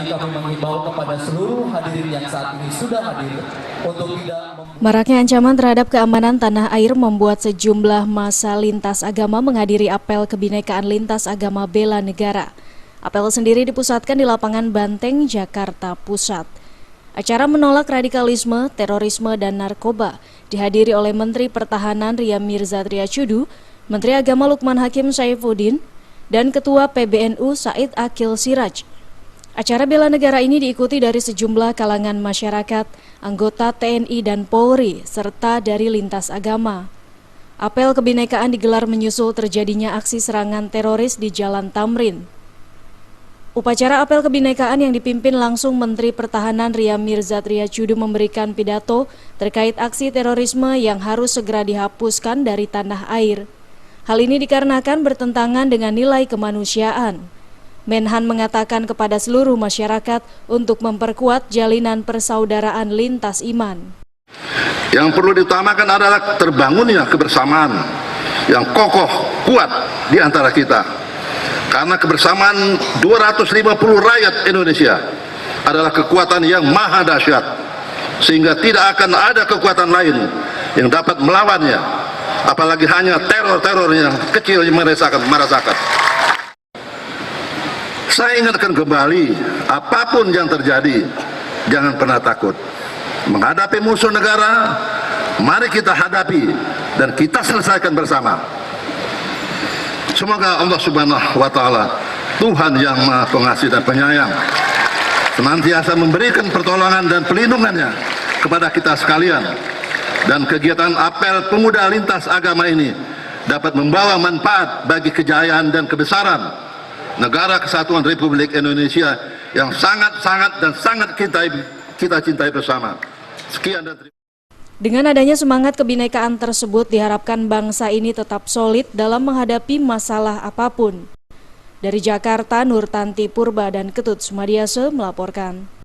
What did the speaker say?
lagi kami mengimbau kepada seluruh hadirin yang saat ini sudah hadir untuk tidak Maraknya ancaman terhadap keamanan tanah air membuat sejumlah massa lintas agama menghadiri apel kebinekaan lintas agama bela negara. Apel sendiri dipusatkan di lapangan Banteng, Jakarta Pusat. Acara menolak radikalisme, terorisme, dan narkoba dihadiri oleh Menteri Pertahanan Ria Mirza Triacudu, Menteri Agama Lukman Hakim Saifuddin, dan Ketua PBNU Said Akil Siraj. Acara bela negara ini diikuti dari sejumlah kalangan masyarakat, anggota TNI dan Polri, serta dari lintas agama. Apel kebinekaan digelar menyusul terjadinya aksi serangan teroris di Jalan Tamrin. Upacara apel kebinekaan yang dipimpin langsung Menteri Pertahanan Ria Mirza Triacudu memberikan pidato terkait aksi terorisme yang harus segera dihapuskan dari tanah air. Hal ini dikarenakan bertentangan dengan nilai kemanusiaan. Menhan mengatakan kepada seluruh masyarakat untuk memperkuat jalinan persaudaraan lintas iman. Yang perlu diutamakan adalah terbangunnya kebersamaan yang kokoh, kuat di antara kita. Karena kebersamaan 250 rakyat Indonesia adalah kekuatan yang maha dahsyat, sehingga tidak akan ada kekuatan lain yang dapat melawannya, apalagi hanya teror-teror yang kecil yang merasakan. Saya ingatkan kembali, apapun yang terjadi, jangan pernah takut. Menghadapi musuh negara, mari kita hadapi dan kita selesaikan bersama. Semoga Allah Subhanahu wa Ta'ala, Tuhan yang Maha Pengasih dan Penyayang, senantiasa memberikan pertolongan dan pelindungannya kepada kita sekalian. Dan kegiatan apel pemuda lintas agama ini dapat membawa manfaat bagi kejayaan dan kebesaran Negara Kesatuan Republik Indonesia yang sangat kita cintai bersama. Sekian dan terima kasih. Dengan adanya semangat kebinekaan tersebut diharapkan bangsa ini tetap solid dalam menghadapi masalah apapun. Dari Jakarta, Nur Tanti Purba dan Ketut Sumadiase melaporkan.